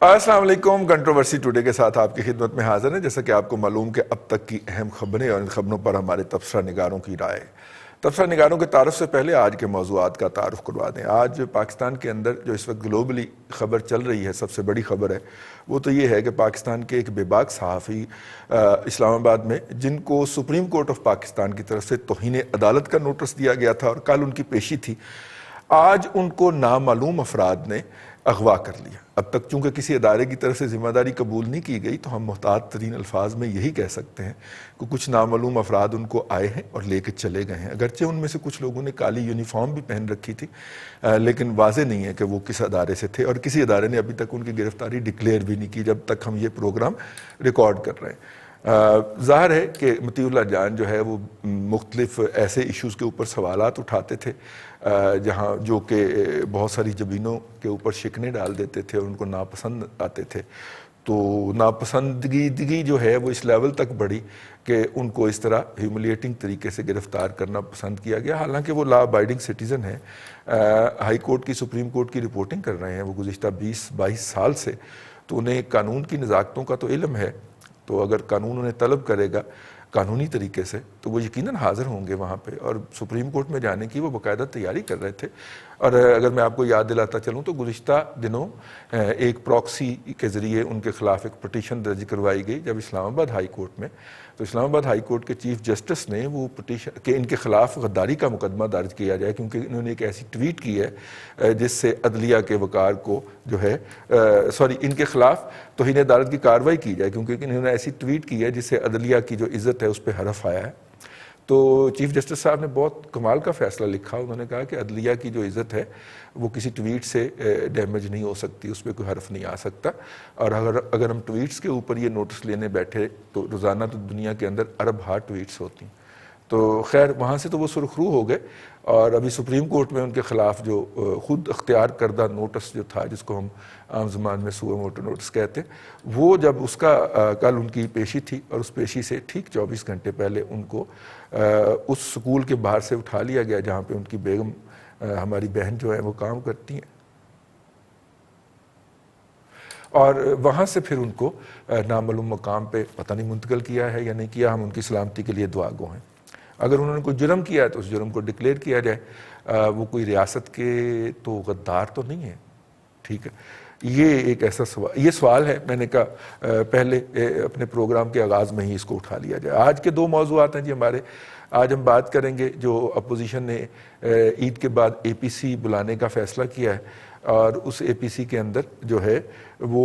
السلام علیکم. Controversy today کے ساتھ آپ کی خدمت میں حاضر ہیں. جیسا کہ آپ کو معلوم کہ اب تک کی اہم خبریں اور ان خبروں پر ہمارے تبصرہ نگاروں کی رائے. تبصرہ نگاروں کے تعارف سے پہلے آج کے موضوعات کا تعارف کروا دیں. آج پاکستان کے اندر جو اس وقت گلوبلی خبر چل رہی ہے، سب سے بڑی خبر ہے وہ تو یہ ہے کہ پاکستان کے ایک بے باک صحافی اسلام آباد میں، جن کو سپریم کورٹ آف پاکستان کی طرف سے توہین عدالت کا نوٹس دیا گیا تھا اور کل ان کی پیشی تھی، آج ان کو نامعلوم افراد نے اغوا کر لیا. اب تک چونکہ کسی ادارے کی طرف سے ذمہ داری قبول نہیں کی گئی تو ہم محتاط ترین الفاظ میں یہی کہہ سکتے ہیں کہ کچھ نامعلوم افراد ان کو آئے ہیں اور لے کے چلے گئے ہیں. اگرچہ ان میں سے کچھ لوگوں نے کالی یونیفارم بھی پہن رکھی تھی، لیکن واضح نہیں ہے کہ وہ کس ادارے سے تھے، اور کسی ادارے نے ابھی تک ان کی گرفتاری ڈکلیئر بھی نہیں کی جب تک ہم یہ پروگرام ریکارڈ کر رہے ہیں. ظاہر ہے کہ مطیع اللہ جان جو ہے وہ مختلف ایسے ایشوز کے اوپر سوالات اٹھاتے تھے جہاں جو کہ بہت ساری جبینوں کے اوپر شکنیں ڈال دیتے تھے اور ان کو ناپسند آتے تھے. تو ناپسندگی جو ہے وہ اس لیول تک بڑھی کہ ان کو اس طرح ہیوملیٹنگ طریقے سے گرفتار کرنا پسند کیا گیا. حالانکہ وہ لا ابائڈنگ سٹیزن ہیں، ہائی کورٹ کی سپریم کورٹ کی رپورٹنگ کر رہے ہیں وہ گزشتہ 20-22 سال سے، تو انہیں قانون کی نزاکتوں کا تو علم ہے. تو اگر قانون انہیں طلب کرے گا قانونی طریقے سے تو وہ یقیناً حاضر ہوں گے وہاں پہ، اور سپریم کورٹ میں جانے کی وہ باقاعدہ تیاری کر رہے تھے. اور اگر میں آپ کو یاد دلاتا چلوں تو گزشتہ دنوں ایک پراکسی کے ذریعے ان کے خلاف ایک پٹیشن درج کروائی گئی جب اسلام آباد ہائی کورٹ میں. تو اسلام آباد ہائی کورٹ کے چیف جسٹس نے وہ پٹیشن کہ ان کے خلاف غداری کا مقدمہ درج کیا جائے، کیونکہ انہوں نے ایک ایسی ٹویٹ کی ہے جس سے عدلیہ کے وقار کو جو ہے ان کے خلاف توہین عدالت کی کارروائی کی جائے، کیونکہ انہوں نے ایسی ٹویٹ کی ہے جس سے عدلیہ کی جو عزت ہے اس پہ حرف آیا ہے. تو چیف جسٹس صاحب نے بہت کمال کا فیصلہ لکھا. انہوں نے کہا کہ عدلیہ کی جو عزت ہے وہ کسی ٹویٹ سے ڈیمیج نہیں ہو سکتی، اس پہ کوئی حرف نہیں آ سکتا. اور اگر ہم ٹویٹس کے اوپر یہ نوٹس لینے بیٹھے تو روزانہ تو دنیا کے اندر ارب ہا ٹویٹس ہوتی ہیں. تو خیر وہاں سے تو وہ سرخرو ہو گئے، اور ابھی سپریم کورٹ میں ان کے خلاف جو خود اختیار کردہ نوٹس جو تھا، جس کو ہم عام زبان میں سوئے موٹو نوٹس کہتے ہیں، وہ جب اس کا کل ان کی پیشی تھی، اور اس پیشی سے ٹھیک 24 گھنٹے پہلے ان کو اس سکول کے باہر سے اٹھا لیا گیا جہاں پہ ان کی بیگم ہماری بہن جو ہے وہ کام کرتی ہیں، اور وہاں سے پھر ان کو نامعلوم مقام پہ پتہ نہیں منتقل کیا ہے یا نہیں کیا. ہم ان کی سلامتی کے لیے دعا گو ہیں. اگر انہوں نے کوئی جرم کیا ہے تو اس جرم کو ڈکلیئر کیا جائے. وہ کوئی ریاست کے تو غدار تو نہیں ہے. ٹھیک ہے، یہ ایک ایسا سوال ہے. میں نے کہا پہلے اپنے پروگرام کے آغاز میں ہی اس کو اٹھا لیا جائے. آج کے دو موضوعات ہیں جی ہمارے. آج ہم بات کریں گے جو اپوزیشن نے عید کے بعد اے پی سی بلانے کا فیصلہ کیا ہے، اور اس اے پی سی کے اندر جو ہے وہ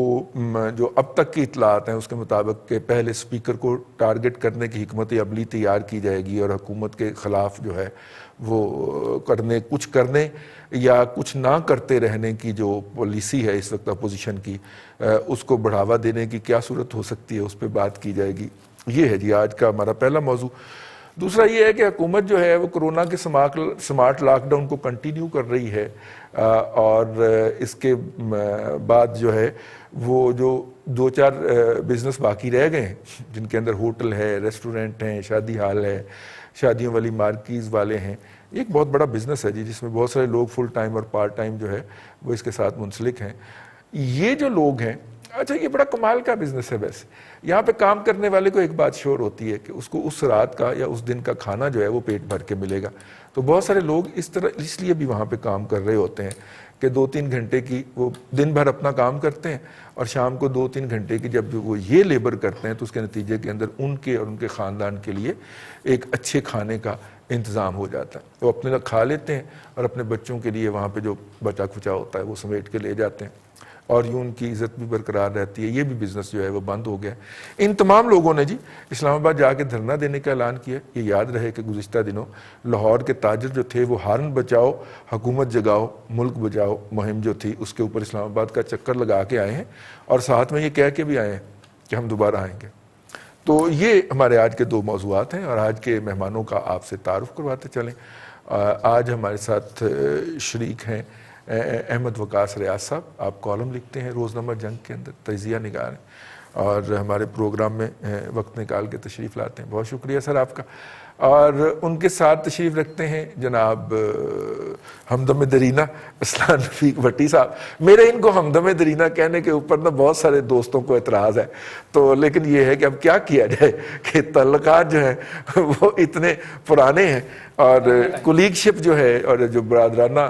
جو اب تک کی اطلاعات ہیں اس کے مطابق کہ پہلے اسپیکر کو ٹارگٹ کرنے کی حکمت عملی تیار کی جائے گی، اور حکومت کے خلاف جو ہے وہ کچھ کرنے یا کچھ نہ کرتے رہنے کی جو پالیسی ہے اس وقت اپوزیشن کی، اس کو بڑھاوا دینے کی کیا صورت ہو سکتی ہے، اس پہ بات کی جائے گی. یہ ہے جی آج کا ہمارا پہلا موضوع. دوسرا یہ ہے کہ حکومت جو ہے وہ کرونا کے سمارٹ لاک ڈاؤن کو کنٹینیو کر رہی ہے، اور اس کے بعد جو ہے وہ جو 2-4 بزنس باقی رہ گئے ہیں جن کے اندر ہوٹل ہے، ریسٹورنٹ ہیں، شادی ہال ہے، شادیوں والی مارکیز والے ہیں. ایک بہت بڑا بزنس ہے جی، جس میں بہت سارے لوگ فل ٹائم اور پارٹ ٹائم جو ہے وہ اس کے ساتھ منسلک ہیں. یہ جو لوگ ہیں، اچھا یہ بڑا کمال کا بزنس ہے. ویسے یہاں پہ کام کرنے والے کو ایک بات شور ہوتی ہے کہ اس کو اس رات کا یا اس دن کا کھانا جو ہے وہ پیٹ بھر کے ملے گا. تو بہت سارے لوگ اس لیے بھی وہاں پہ کام کر رہے ہوتے ہیں کہ 2-3 گھنٹے کی وہ دن بھر اپنا کام کرتے ہیں، اور شام کو 2-3 گھنٹے کی جب وہ یہ لیبر کرتے ہیں تو اس کے نتیجے کے اندر ان کے اور ان کے خاندان کے لیے ایک اچھے کھانے کا انتظام ہو جاتا ہے. وہ اپنے لیے کھا لیتے ہیں اور اپنے بچوں کے لیے وہاں پہ جو بچا کھچا ہوتا ہے وہ سمیٹ کے لے جاتے ہیں، اور یوں ان کی عزت بھی برقرار رہتی ہے. یہ بھی بزنس جو ہے وہ بند ہو گیا. ان تمام لوگوں نے جی اسلام آباد جا کے دھرنا دینے کا اعلان کیا. یہ یاد رہے کہ گزشتہ دنوں لاہور کے تاجر جو تھے وہ ہارن بچاؤ حکومت جگاؤ ملک بچاؤ مہم جو تھی اس کے اوپر اسلام آباد کا چکر لگا کے آئے ہیں، اور ساتھ میں یہ کہہ کے بھی آئے ہیں کہ ہم دوبارہ آئیں گے. تو یہ ہمارے آج کے دو موضوعات ہیں، اور آج کے مہمانوں کا آپ سے تعارف کرواتے چلیں. آج ہمارے ساتھ شریک ہیں احمد وقاص ریاض صاحب. آپ کالم لکھتے ہیں روزنامہ جنگ کے اندر، تجزیہ نگار ہیں. اور ہمارے پروگرام میں وقت نکال کے تشریف لاتے ہیں. بہت شکریہ سر آپ کا. اور ان کے ساتھ تشریف رکھتے ہیں جناب ہمدم درینہ اسلان رفیق بھٹی صاحب. میرے ان کو ہمدم درینہ کہنے کے اوپر نا بہت سارے دوستوں کو اعتراض ہے, تو لیکن یہ ہے کہ اب کیا کیا جائے کہ تعلقات جو ہیں وہ اتنے پرانے ہیں, اور کولیگ شپ جو ہے اور جو برادرانہ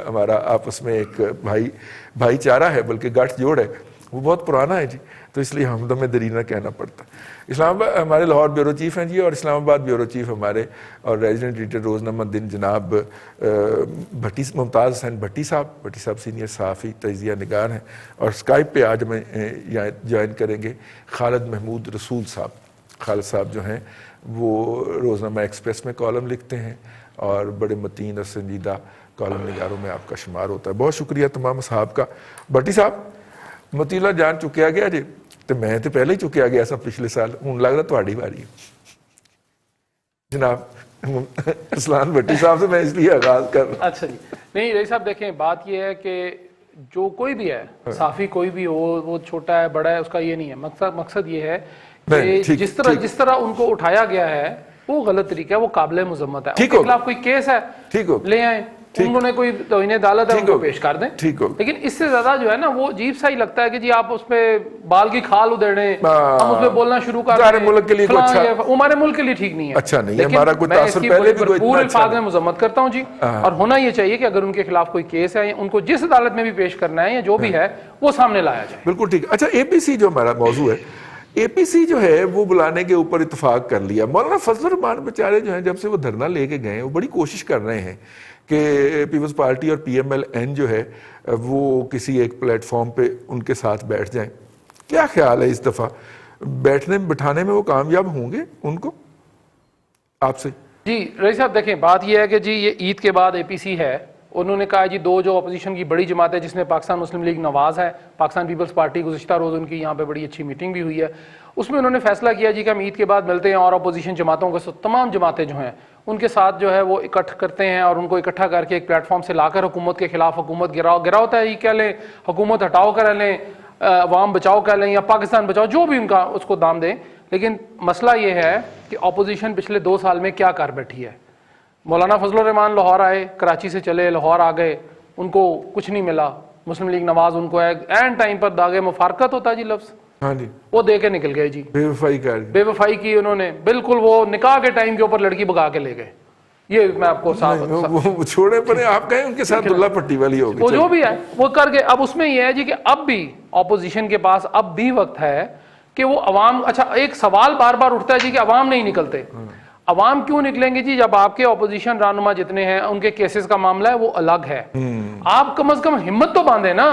ہمارا آپس میں ایک بھائی چارہ ہے, بلکہ گٹھ جوڑ ہے, وہ بہت پرانا ہے جی. تو اس لیے ہمدم درینہ کہنا پڑتا. اسلام آباد ہمارے لاہور بیورو چیف ہیں جی, اور اسلام آباد بیورو چیف ہمارے اور ریزیڈنٹ ایڈیٹر روزنامہ دن جناب ممتاز حسین بھٹی صاحب سینئر صحافی تجزیہ نگار ہیں. اور اسکائپ پہ آج ہمیں جوائن کریں گے خالد محمود رسول صاحب. خالد صاحب جو ہیں وہ روزنامہ ایکسپریس میں کالم لکھتے ہیں اور بڑے متین اور سنجیدہ کالم نگاروں میں آپ کا شمار ہوتا ہے. بہت شکریہ تمام صاحب کا. بھٹی صاحب مطیلہ جان چکیا گیا جی, تو میں تو پہلے ہی چکیا گیا سا پچھلے سال, ہوں لگ رہا تھوڑی باری جناب اسلان بھٹی صاحب سے میں اس لیے آغاز کر رہا ہوں. اچھا جی, نہیں رئیس صاحب دیکھیں بات یہ ہے کہ جو کوئی بھی ہے صحافی کوئی بھی ہو, وہ چھوٹا ہے بڑا ہے, اس کا یہ نہیں ہے مقصد یہ ہے کہ جس طرح ان کو اٹھایا گیا ہے وہ غلط طریقہ ہے, وہ قابل مذمت ہے. ان کے خلاف کوئی کیس ہے لے آئیں, انہوں نے کوئی توہین عدالت ہے ان کو پیش کر دیں. لیکن اس سے زیادہ جو ہے نا وہ عجیب سا ہی لگتا ہے کہ جی آپ اس پہ بال کی کھال ادھیڑیں, ہم اس پہ بولنا شروع کر دیں. ملک کے لیے ہمارے ملک کے لیے ٹھیک نہیں ہے, اچھا نہیں ہے. لیکن میں اس کی بھرپور الفاظ میں مذمت کرتا ہوں جی. اور ہونا یہ چاہیے کہ اگر ان کے خلاف کوئی کیس ہے, ان کو جس عدالت میں بھی پیش کرنا ہے یا جو بھی ہے وہ سامنے لایا جائے. بالکل ٹھیک. اچھا اے پی سی جو ہمارا موضوع ہے, اے پی سی جو ہے وہ بلانے کے اوپر اتفاق کر لیا. مولانا فضل الرحمان بیچارے جو ہیں جب سے وہ دھرنا لے کے گئے ہیں وہ بڑی کوشش کر رہے ہیں کہ پیپلز پارٹی اور پی ایم ایل این جو ہے وہ کسی ایک پلیٹ فارم پہ ان کے ساتھ بیٹھ جائیں. کیا خیال ہے اس دفعہ بٹھانے میں وہ کامیاب ہوں گے ان کو آپ سے؟ جی رئیس صاحب دیکھیں بات یہ ہے کہ جی یہ عید کے بعد اے پی سی ہے, انہوں نے کہا جی دو جو اپوزیشن کی بڑی جماعت ہے جس میں پاکستان مسلم لیگ نواز ہے, پاکستان پیپلز پارٹی, گزشتہ روز ان کی یہاں پہ بڑی اچھی میٹنگ بھی ہوئی ہے. اس میں انہوں نے فیصلہ کیا جی کہ ہم عید کے بعد ملتے ہیں اور اپوزیشن جماعتوں کے ساتھ تمام جماعتیں جو ہیں ان کے ساتھ جو ہے وہ اکٹھ کرتے ہیں اور ان کو اکٹھا کر کے ایک پلیٹ فارم سے لا کر حکومت کے خلاف حکومت گراؤ ہوتا ہے یہ کہہ لیں, حکومت ہٹاؤ کر لیں, عوام بچاؤ کہہ لیں یا پاکستان بچاؤ, جو بھی ان کا اس کو دام دیں. لیکن مسئلہ یہ ہے کہ اپوزیشن پچھلے 2 سال میں کیا کر بیٹھی ہے. مولانا فضل الرحمان لاہور آئے, کراچی سے چلے لاہور آ گئے, ان کو کچھ نہیں ملا. مسلم لیگ نواز ان کو اینڈ ٹائم پر داغے مفارقت ہوتا ہے جی لفظ, ہاں جی, وہ دے کے نکل گئے جی. بے وفائی کی انہوں نے, بالکل وہ نکاح کے ٹائم کے اوپر لڑکی بگا کے لے گئے. یہ میں آپ کو وہ چھوڑے پڑے آپ کہیں ان کے ساتھ دلہ پٹی والی ہو گئی, وہ جو بھی ہے وہ کر کے. اب اس میں یہ ہے جی کہ اب بھی اپوزیشن کے پاس اب بھی وقت ہے کہ وہ عوام, اچھا ایک سوال بار بار اٹھتا ہے جی کہ عوام نہیں نکلتے. عوام کیوں نکلیں گے جی جب آپ کے اپوزیشن رہنما جتنے ہیں ان کے کیسز کا معاملہ ہے وہ الگ ہے. آپ کم از کم ہمت تو باندھیں نا,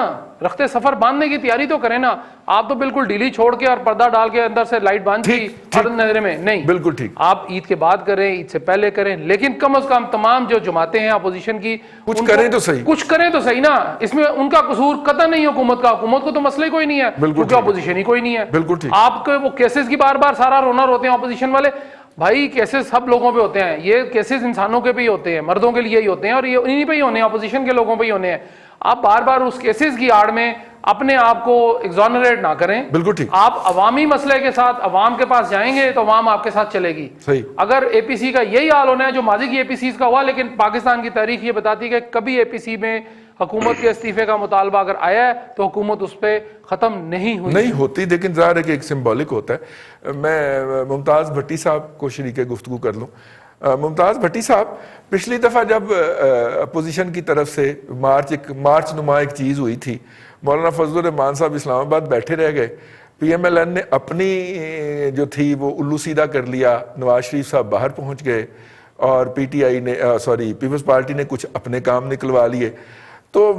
رخت سفر باندھنے کی تیاری تو کریں نا. آپ تو بالکل ڈیلی چھوڑ کے اور پردہ ڈال کے اندر سے لائٹ باندھ کی اور نظرے میں نہیں, بالکل ٹھیک. آپ عید کے بعد کریں, عید سے پہلے کریں, لیکن کم از کم تمام جو جماعتیں ہیں اپوزیشن کی کچھ کریں تو صحیح, کچھ کریں تو صحیح نا. اس میں ان کا قصور قطعا نہیں حکومت کا, حکومت کو تو مسئلہ ہی کوئی نہیں ہے کیونکہ اپوزیشن ہی کوئی نہیں ہے. بالکل ٹھیک. آپ کے وہ کیسز کی بار بار سارا رونا روتے ہیں اپوزیشن والے. بھائی کیسز سب لوگوں پہ ہوتے ہیں, یہ کیسز انسانوں کے پہ ہی ہوتے ہیں, مردوں کے لیے ہی ہوتے ہیں اور یہ انہی پہ ہی ہونے ہیں, اپوزیشن کے لوگوں پہ ہی ہونے ہیں. آپ بار بار اس کیسز کی آڑ میں اپنے آپ کو ایگزونریٹ نہ کریں. بالکل ٹھیک. آپ عوامی مسئلے کے ساتھ عوام کے پاس جائیں گے تو عوام آپ کے ساتھ چلے گی. صحیح. اگر اے پی سی کا یہی حال ہونا ہے جو ماضی کی اے پی سیز کا ہوا, لیکن پاکستان کی تاریخ یہ بتاتی ہے کہ کبھی اے پی سی میں حکومت کے استعفے کا مطالبہ اگر آیا ہے تو حکومت اس پہ ختم نہیں ہوتی, لیکن ظاہر ہے کہ ایک سمبولک ہوتا ہے. میں ممتاز بھٹی صاحب کو شریک گفتگو کر لوں. ممتاز بھٹی صاحب, پچھلی دفعہ جب اپوزیشن کی طرف سے مارچ نما ایک چیز ہوئی تھی, مولانا فضل الرحمان صاحب اسلام آباد بیٹھے رہ گئے, پی ایم ایل این نے اپنی جو تھی وہ الو سیدھا کر لیا, نواز شریف صاحب باہر پہنچ گئے اور پی ٹی آئی نے پیپلز پارٹی نے کچھ اپنے کام نکلوا لیے. تو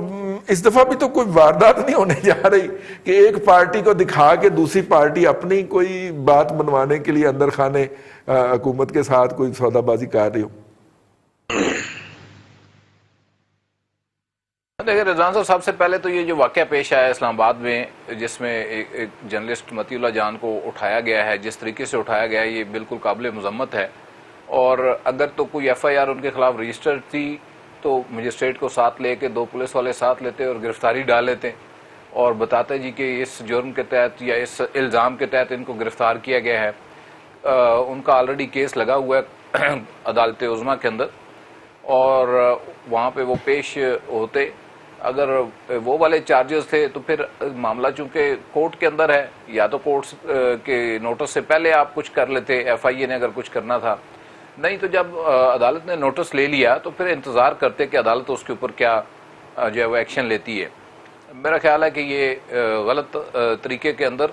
اس دفعہ بھی تو کوئی واردات نہیں ہونے جا رہی کہ ایک پارٹی کو دکھا کے دوسری پارٹی اپنی کوئی بات منوانے کے لیے اندر خانے حکومت کے ساتھ کوئی سودا بازی کر رہی ہو. دیکھیں رضوان صاحب, سب سے پہلے تو یہ جو واقعہ پیش آیا اسلام آباد میں جس میں ایک جرنلسٹ مطیع اللہ جان کو اٹھایا گیا ہے, جس طریقے سے اٹھایا گیا ہے یہ بالکل قابل مذمت ہے. اور اگر تو کوئی ایف آئی آر ان کے خلاف رجسٹر تھی تو مجسٹریٹ کو ساتھ لے کے 2 پولیس والے ساتھ لیتے اور گرفتاری ڈال لیتے. اور بتاتے جی کہ اس جرم کے تحت یا اس الزام کے تحت ان کو گرفتار کیا گیا ہے. ان کا آلریڈی کیس لگا ہوا ہے عدالت عظمیٰ کے اندر اور وہاں پہ وہ پیش ہوتے. اگر وہ والے چارجز تھے تو پھر معاملہ چونکہ کورٹ کے اندر ہے, یا تو کورٹ کے نوٹس سے پہلے آپ کچھ کر لیتے ایف آئی اے نے اگر کچھ کرنا تھا, نہیں تو جب عدالت نے نوٹس لے لیا تو پھر انتظار کرتے کہ عدالت اس کے اوپر کیا جو ہے وہ ایکشن لیتی ہے. میرا خیال ہے کہ یہ غلط طریقے کے اندر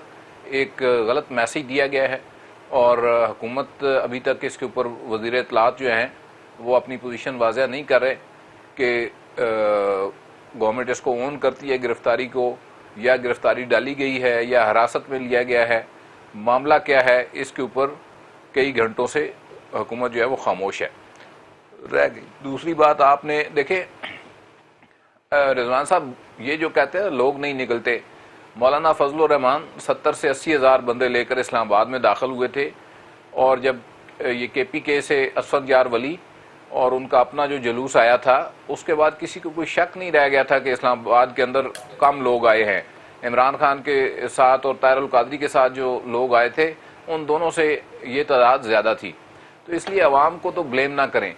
ایک غلط میسیج دیا گیا ہے اور حکومت ابھی تک اس کے اوپر وزیر اطلاعات جو ہیں وہ اپنی پوزیشن واضح نہیں کر رہے کہ گورنمنٹ اس کو اون کرتی ہے گرفتاری کو, یا گرفتاری ڈالی گئی ہے یا حراست میں لیا گیا ہے, معاملہ کیا ہے, اس کے اوپر کئی گھنٹوں سے حکومت جو ہے وہ خاموش ہے رہ گئی. دوسری بات آپ نے دیکھیں رضوان صاحب, یہ جو کہتے ہیں لوگ نہیں نکلتے, مولانا فضل الرحمان 70 سے 80 ہزار بندے لے کر اسلام آباد میں داخل ہوئے تھے, اور جب یہ کے پی کے سے اسفند یار ولی اور ان کا اپنا جو جلوس آیا تھا اس کے بعد کسی کو کوئی شک نہیں رہ گیا تھا کہ اسلام آباد کے اندر کم لوگ آئے ہیں. عمران خان کے ساتھ اور طاہر القادری کے ساتھ جو لوگ آئے تھے ان دونوں سے یہ تعداد زیادہ تھی, تو اس لیے عوام کو تو بلیم نہ کریں.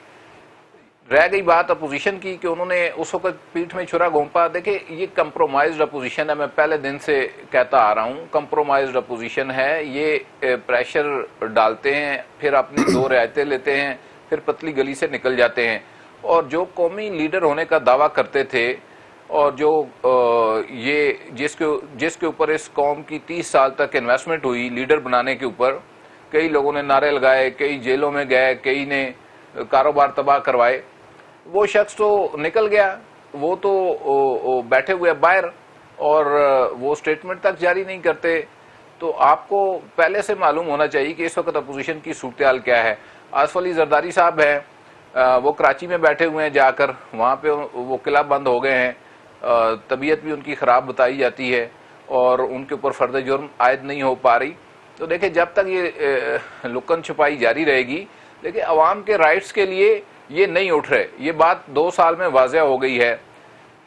رہ گئی بات اپوزیشن کی کہ انہوں نے اس وقت پیٹھ میں چھرا گھونپا. دیکھیں یہ کمپرومائزڈ اپوزیشن ہے, میں پہلے دن سے کہتا آ رہا ہوں کمپرومائزڈ اپوزیشن ہے. یہ پریشر ڈالتے ہیں, پھر اپنی دو رعایتیں لیتے ہیں, پھر پتلی گلی سے نکل جاتے ہیں. اور جو قومی لیڈر ہونے کا دعویٰ کرتے تھے اور جو یہ جس کے اوپر اس قوم کی 30 سال تک انویسٹمنٹ ہوئی لیڈر بنانے کے اوپر, کئی لوگوں نے نعرے لگائے, کئی جیلوں میں گئے, کئی نے کاروبار تباہ کروائے, وہ شخص تو نکل گیا, وہ تو بیٹھے ہوئے باہر اور وہ سٹیٹمنٹ تک جاری نہیں کرتے. تو آپ کو پہلے سے معلوم ہونا چاہیے کہ اس وقت اپوزیشن کی صورتحال کیا ہے. آصف علی زرداری صاحب ہیں, وہ کراچی میں بیٹھے ہوئے ہیں, جا کر وہاں پہ وہ قلعہ بند ہو گئے ہیں, طبیعت بھی ان کی خراب بتائی جاتی ہے اور ان کے اوپر فرد جرم عائد نہیں ہو پا رہی. تو دیکھیں جب تک یہ لکن چھپائی جاری رہے گی, دیکھیں عوام کے رائٹس کے لیے یہ نہیں اٹھ رہے. یہ بات 2 سال میں واضح ہو گئی ہے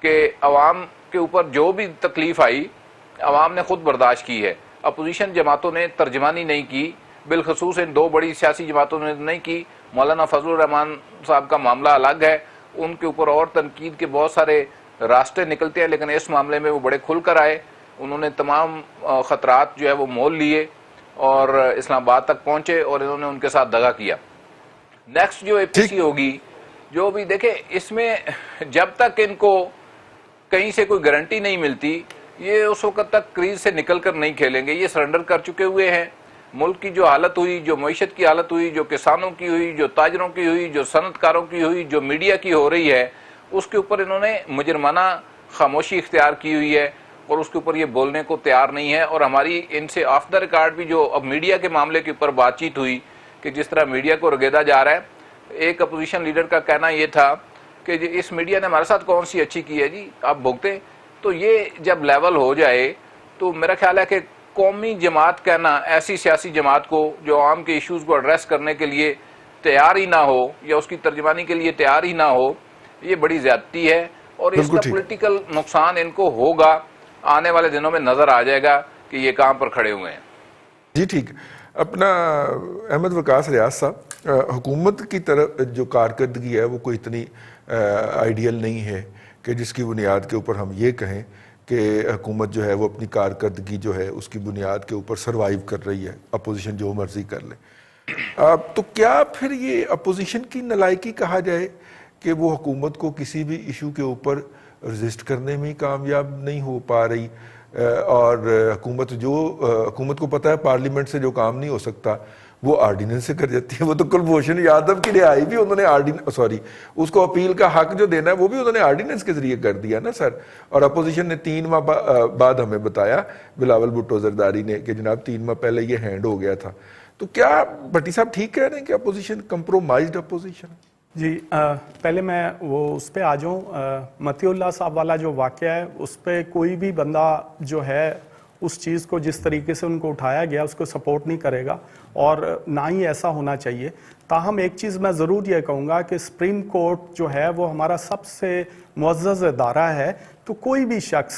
کہ عوام کے اوپر جو بھی تکلیف آئی عوام نے خود برداشت کی ہے. اپوزیشن جماعتوں نے ترجمانی نہیں کی, بالخصوص ان 2 بڑی سیاسی جماعتوں نے نہیں کی. مولانا فضل الرحمان صاحب کا معاملہ الگ ہے, ان کے اوپر اور تنقید کے بہت سارے راستے نکلتے ہیں, لیکن اس معاملے میں وہ بڑے کھل کر آئے. انہوں نے تمام خطرات جو ہے وہ مول لیے اور اسلام آباد تک پہنچے اور انہوں نے ان کے ساتھ دغا کیا. نیکسٹ جو اے پی سی ہوگی, جو بھی دیکھیں اس میں جب تک ان کو کہیں سے کوئی گارنٹی نہیں ملتی یہ اس وقت تک کریز سے نکل کر نہیں کھیلیں گے. یہ سرنڈر کر چکے ہوئے ہیں. ملک کی جو حالت ہوئی, جو معیشت کی حالت ہوئی, جو کسانوں کی ہوئی, جو تاجروں کی ہوئی, جو صنعت کاروں کی ہوئی, جو میڈیا کی ہو رہی ہے, اس کے اوپر انہوں نے مجرمانہ خاموشی اختیار کی ہوئی ہے اور اس کے اوپر یہ بولنے کو تیار نہیں ہے. اور ہماری ان سے آف دا ریکارڈ بھی جو اب میڈیا کے معاملے کے اوپر بات چیت ہوئی کہ جس طرح میڈیا کو رگیدا جا رہا ہے, ایک اپوزیشن لیڈر کا کہنا یہ تھا کہ اس میڈیا نے ہمارے ساتھ کون سی اچھی کی ہے جی, آپ بھگتے. تو یہ جب لیول ہو جائے تو میرا خیال ہے کہ قومی جماعت کہنا ایسی سیاسی جماعت کو جو عوام کے ایشوز کو ایڈریس کرنے کے لیے تیار ہی نہ ہو یا اس کی ترجمانی کے لیے تیار ہی نہ ہو, یہ بڑی زیادتی ہے اور اس کا پولیٹیکل نقصان ان کو ہوگا. آنے والے دنوں میں نظر آ جائے گا کہ یہ کہاں پر کھڑے ہوئے ہیں. جی ٹھیک. اپنا احمد وقاص ریاض صاحب, حکومت کی طرف جو کارکردگی ہے وہ کوئی اتنی آئیڈیل نہیں ہے کہ جس کی بنیاد کے اوپر ہم یہ کہیں کہ حکومت جو ہے وہ اپنی کارکردگی جو ہے اس کی بنیاد کے اوپر سروائیو کر رہی ہے, اپوزیشن جو مرضی کر لے. تو کیا پھر یہ اپوزیشن کی نالائکی کہا جائے کہ وہ حکومت کو کسی بھی ایشو کے اوپر رزسٹ کرنے میں کامیاب نہیں ہو پا رہی, اور حکومت کو پتہ ہے پارلیمنٹ سے جو کام نہیں ہو سکتا وہ آرڈیننس سے کر جاتی ہے. وہ تو کلبھوشن یادو کی رہائی بھی انہوں نے اس کو اپیل کا حق جو دینا ہے وہ بھی انہوں نے آرڈیننس کے ذریعے کر دیا نا سر. اور اپوزیشن نے 3 ماہ بعد ہمیں بتایا بلاول بھٹو زرداری نے کہ جناب 3 ماہ پہلے یہ ہینڈ ہو گیا تھا. تو کیا بھٹی صاحب ٹھیک کہہ رہے ہیں کہ اپوزیشن کمپرومائزڈ اپوزیشن؟ جی پہلے میں اس پہ آ جاؤں. متی اللہ صاحب والا جو واقعہ ہے اس پہ کوئی بھی بندہ جو ہے اس چیز کو جس طریقے سے ان کو اٹھایا گیا اس کو سپورٹ نہیں کرے گا اور نہ ہی ایسا ہونا چاہیے. تاہم ایک چیز میں ضرور یہ کہوں گا کہ سپریم کورٹ جو ہے وہ ہمارا سب سے معزز ادارہ ہے, تو کوئی بھی شخص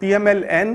PMLN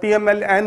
PMLN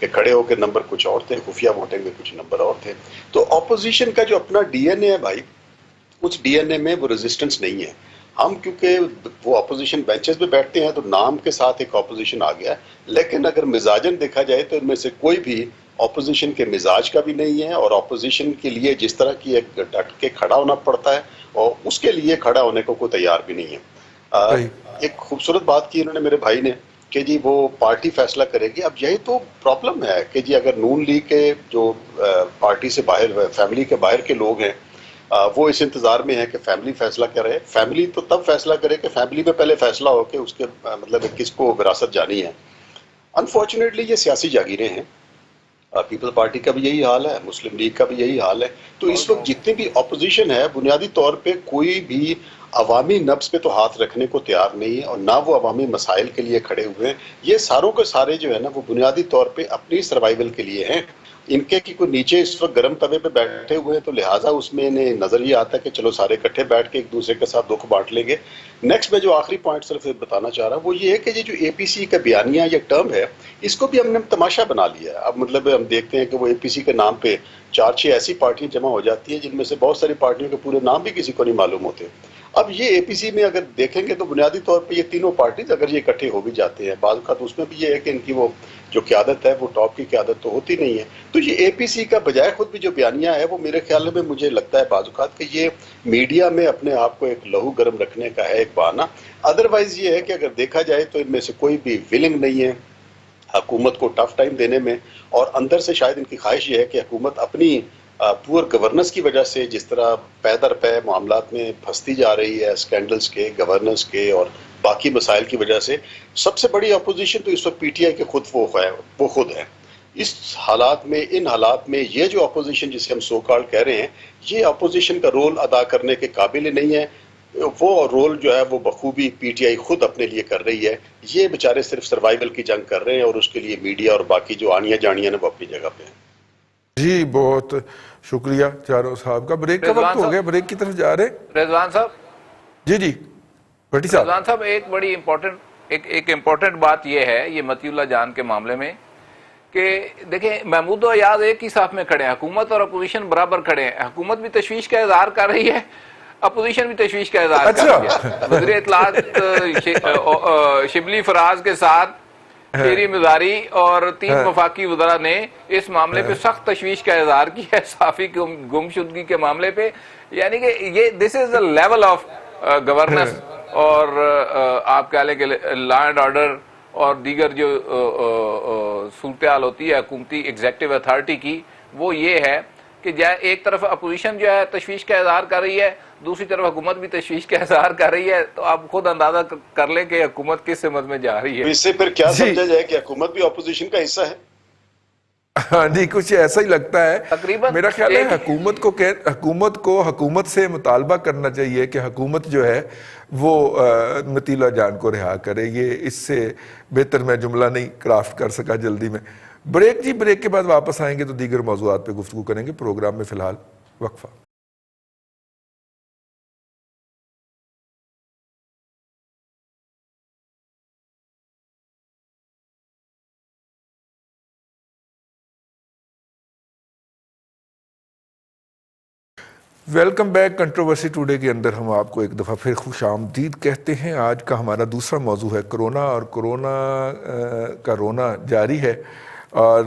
کہ کھڑے ہو کے نمبر کچھ اور تھے, خفیہ ووٹنگ میں کچھ نمبر اور تھے. تو اپوزیشن کا جو اپنا ڈی این اے ہے بھائی, اس ڈی این اے میں وہ ریزسٹنس نہیں ہے. ہم کیونکہ وہ اپوزیشن بینچز پہ بیٹھتے ہیں تو نام کے ساتھ ایک اپوزیشن آ گیا ہے, لیکن اگر مزاجن دیکھا جائے تو ان میں سے کوئی بھی اپوزیشن کے مزاج کا بھی نہیں ہے, اور اپوزیشن کے لیے جس طرح کی ایک ڈٹ کے کھڑا ہونا پڑتا ہے اور اس کے لیے کھڑا ہونے کو کوئی تیار بھی نہیں ہے. ایک خوبصورت بات کی انہوں نے میرے بھائی نے کہ جی وہ پارٹی فیصلہ کرے گی. اب یہی تو پرابلم ہے کہ جی اگر نون لیگ کے جو پارٹی سے باہر, فیملی کے باہر کے لوگ ہیں, وہ اس انتظار میں ہے کہ فیملی فیصلہ کرے. فیملی تو تب فیصلہ کرے کہ فیملی میں پہلے فیصلہ ہو کہ اس کے مطلب کس کو وراثت جانی ہے. انفارچونیٹلی یہ سیاسی جاگیریں ہیں. پیپل پارٹی کا بھی یہی حال ہے, مسلم لیگ کا بھی یہی حال ہے. تو اس وقت جتنی بھی اپوزیشن ہے بنیادی طور پہ کوئی بھی عوامی نبض پہ تو ہاتھ رکھنے کو تیار نہیں ہے, اور نہ وہ عوامی مسائل کے لیے کھڑے ہوئے ہیں. یہ ساروں کے سارے جو ہے نا وہ بنیادی طور پہ اپنی سروائیول کے لیے ہیں. ان کے کی کوئی نیچے اس وقت گرم توے پہ بیٹھے ہوئے ہیں, تو لہٰذا اس میں انہیں نظر یہ آتا ہے کہ چلو سارے اکٹھے بیٹھ کے ایک دوسرے کے ساتھ دکھ بانٹ لیں گے. نیکسٹ میں جو آخری پوائنٹ صرف بتانا چاہ رہا ہوں وہ یہ ہے کہ یہ جو اے پی سی کا بیانیہ یا ٹرم ہے, اس کو بھی ہم نے تماشا بنا لیا ہے. اب مطلب ہم دیکھتے ہیں کہ وہ اے پی سی کے نام پہ 4-6 ایسی پارٹیاں جمع ہو جاتی ہیں جن میں سے بہت ساری پارٹیوں کے پورے نام بھی کسی کو نہیں معلوم ہوتے. اب یہ اے پی سی میں اگر دیکھیں گے تو بنیادی طور پہ یہ تینوں پارٹیز اگر یہ اکٹھے ہو بھی جاتے ہیں, بعض اوقات اس میں بھی یہ ہے کہ ان کی وہ جو قیادت ہے وہ ٹاپ کی قیادت تو ہوتی نہیں ہے. تو یہ اے پی سی کا بجائے خود بھی جو بیانیہ ہے وہ میرے خیال میں مجھے لگتا ہے بعض اوقات کہ یہ میڈیا میں اپنے آپ کو ایک لہو گرم رکھنے کا ہے ایک بہانہ. ادروائز یہ ہے کہ اگر دیکھا جائے تو ان میں سے کوئی بھی ولنگ نہیں ہے حکومت کو ٹف ٹائم دینے میں, اور اندر سے شاید ان کی خواہش یہ ہے کہ حکومت اپنی پور گورننس کی وجہ سے جس طرح پے در پے معاملات میں پھنستی جا رہی ہے, اسکینڈلز کے, گورننس کے اور باقی مسائل کی وجہ سے. سب سے بڑی اپوزیشن تو اس وقت پی ٹی آئی کے وہ خود ہے. اس حالات میں, ان حالات میں یہ جو اپوزیشن جسے ہم سو کالڈ کہہ رہے ہیں, یہ اپوزیشن کا رول ادا کرنے کے قابل نہیں ہے. وہ رول جو ہے وہ بخوبی پی ٹی آئی خود اپنے لیے کر رہی ہے. یہ بیچارے صرف سروائیول کی جنگ کر رہے ہیں, اور اس کے لیے میڈیا اور باقی جو آنیاں جانیاں ہیں وہ اپنی جگہ پہ ہیں. جی بہت شکریہ چاروں صاحب کا. بریک کا وقت ہو گیا, بریک کی طرف جا رہے ہیں. رضوان صاحب, جی بھٹی صاحب. رضوان صاحب ایک بڑی امپورٹنٹ بات یہ ہے یہ متی اللہ جان کے معاملے میں کہ دیکھیں محمود و ایاز ایک ہی صف میں کھڑے ہیں, حکومت اور اپوزیشن برابر کھڑے ہیں. حکومت بھی تشویش کا اظہار کر رہی ہے, اپوزیشن بھی تشویش کا اظہار کر رہی ہے. وزیر اطلاعات شبلی فراز کے ساتھ شیری مزاری اور 3 وفاقی وزراء نے اس معاملے پہ سخت تشویش کا اظہار کیا ہے صحافی گمشدگی کے معاملے پہ. یعنی کہ یہ دس از دا لیول آف گورننس اور آپ کہہ لیں کہ لا اینڈ آرڈر اور دیگر جو صورتحال ہوتی ہے حکومتی ایگزیکٹو اتھارٹی کی, وہ یہ ہے کہ ایک طرف اپوزیشن جو ہے تشویش کا اظہار کر رہی ہے, دوسری طرف حکومت بھی تشویش کا اظہار کر رہی ہے. تو آپ خود اندازہ کر لیں کہ حکومت کس سمت میں جا رہی ہے. اس سے پھر کیا سمجھا جائے کہ حکومت بھی اپوزیشن کا حصہ ہے؟ ہاں جی, کچھ ایسا ہی لگتا ہے. تقریباً میرا خیال ہے حکومت کو حکومت سے مطالبہ کرنا چاہیے کہ حکومت جو ہے وہ متی اللہ جان کو رہا کرے. یہ اس سے بہتر میں جملہ نہیں کرافٹ کر سکا جلدی میں. بریک کے بعد واپس آئیں گے تو دیگر موضوعات پہ گفتگو کریں گے. پروگرام میں فی الحال وقفہ. Welcome back. کنٹروورسی ٹوڈے کے اندر ہم آپ کو ایک دفعہ پھر خوش آمدید کہتے ہیں. آج کا ہمارا دوسرا موضوع ہے کرونا, اور کرونا کا رونا جاری ہے, اور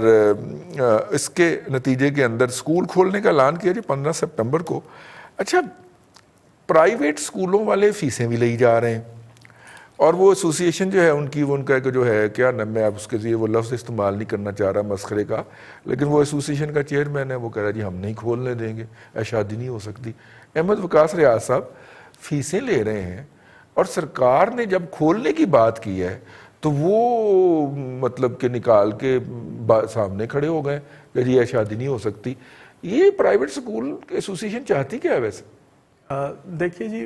اس کے نتیجے کے اندر اسکول کھولنے کا اعلان کیا جی 15 سپٹمبر کو. اچھا, پرائیویٹ اسکولوں والے فیسیں بھی لئی جا رہے ہیں, اور وہ ایسوسیشن جو ہے ان کا جو ہے کیا میں اب اس کے ذریعے وہ لفظ استعمال نہیں کرنا چاہ رہا مسخرے کا, لیکن وہ ایسوسیشن کا چیئرمین ہے, وہ کہہ رہا جی ہم نہیں کھولنے دیں گے, شادی نہیں ہو سکتی. احمد وقاص ریاض صاحب فیسیں لے رہے ہیں, اور سرکار نے جب کھولنے کی بات کی ہے تو وہ مطلب کہ نکال کے سامنے کھڑے ہو گئے کہ جی شادی نہیں ہو سکتی. یہ پرائیویٹ اسکول ایسوسیشن چاہتی کیا ہے ویسے؟ دیکھیے جی,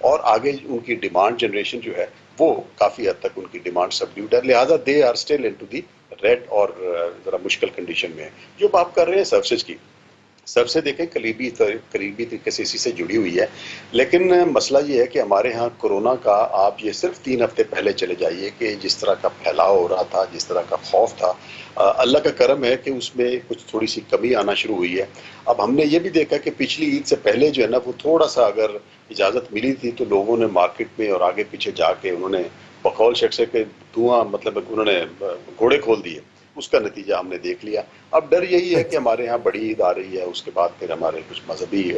اور آگے ان کی ڈیمانڈ جنریشن جو ہے وہ کافی حد تک ان کی ڈیمانڈ سبڈیوڈ ہے، لہٰذا they are still into the red اور ذرا مشکل کنڈیشن میں ہے. جو بات کر رہے ہیں سروسز کی، سب سے دیکھیں قریبی طریقے سے اسی سے جڑی ہوئی ہے، لیکن مسئلہ یہ ہے کہ ہمارے ہاں کورونا کا آپ یہ صرف 3 ہفتے پہلے چلے جائیے کہ جس طرح کا پھیلاؤ ہو رہا تھا، جس طرح کا خوف تھا، اللہ کا کرم ہے کہ اس میں کچھ تھوڑی سی کمی آنا شروع ہوئی ہے. اب ہم نے یہ بھی دیکھا کہ پچھلی عید سے پہلے جو ہے نا وہ تھوڑا سا اگر اجازت ملی تھی تو لوگوں نے مارکیٹ میں اور آگے پیچھے جا کے انہوں نے بقول شخص سے کہ دھواں مطلب انہوں نے گھوڑے کھول دیے، اس کا نتیجہ ہم نے دیکھ لیا. اب ڈر یہی ہے کہ ہمارے ہاں بڑی عید آ رہی ہے، اس کے بعد پھر ہمارے کچھ مذہبی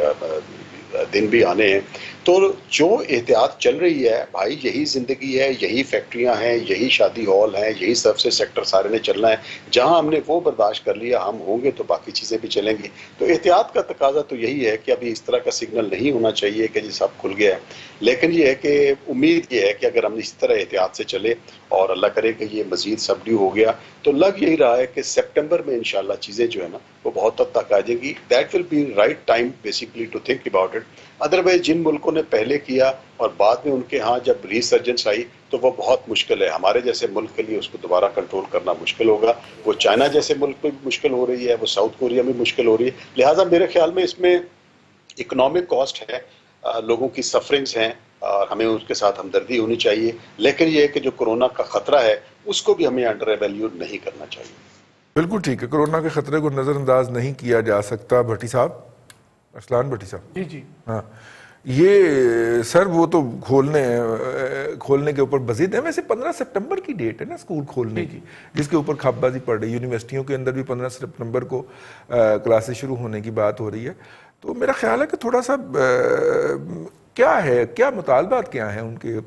دن بھی آنے ہیں، تو جو احتیاط چل رہی ہے بھائی یہی زندگی ہے، یہی فیکٹریاں ہیں، یہی شادی ہال ہیں، یہی سروسز سیکٹر سارے نے چلنا ہے. جہاں ہم نے وہ برداشت کر لیا ہم ہوں گے تو باقی چیزیں بھی چلیں گی. تو احتیاط کا تقاضا تو یہی ہے کہ ابھی اس طرح کا سگنل نہیں ہونا چاہیے کہ جی سب کھل گیا ہے، لیکن یہ ہے کہ امید یہ ہے کہ اگر ہم اس طرح احتیاط سے چلے اور اللہ کرے کہ یہ مزید سبڈیو ہو گیا تو لگ یہی رہا ہے کہ سپٹمبر میں انشاءاللہ چیزیں جو ہے نا وہ بہت حد تک آ جائیں گی. That will be right time basically to think about it. Otherwise جن ملکوں نے پہلے کیا اور بعد میں ان کے ہاں جب ریسرجنس آئی تو وہ بہت مشکل ہے. ہمارے جیسے ملک کے لیے اس کو دوبارہ کنٹرول کرنا مشکل ہوگا. وہ چائنا جیسے ملک میں بھی مشکل ہو رہی ہے، وہ ساؤتھ کوریا میں مشکل ہو رہی ہے. لہٰذا میرے خیال میں اس میں اکنامک کاسٹ ہے، لوگوں کی سفرنگز ہیں اور ہمیں اس کے ساتھ ہمدردی ہونی چاہیے، لیکن یہ ہے کہ جو کورونا کا خطرہ ہے اس کو بھی ہمیں انڈر ایویلیو نہیں کرنا چاہیے. بالکل ٹھیک ہے، کورونا کے خطرے کو نظر انداز نہیں کیا جا سکتا. بھٹی صاحب، ارسلان بھٹی صاحب. جی ہاں، یہ سر وہ تو کھولنے کے اوپر مزید ہے. ویسے 15 سپٹمبر کی ڈیٹ ہے نا اسکول کھولنے کی، جس کے اوپر کھاپ بازی پڑ رہی ہے. یونیورسٹیوں کے اندر بھی 15 سپٹمبر کو کلاسز شروع ہونے کی بات ہو رہی ہے. تو میرا خیال ہے کہ تھوڑا سا کیا ہے، کیا مطالبات کیا ہیں ان کے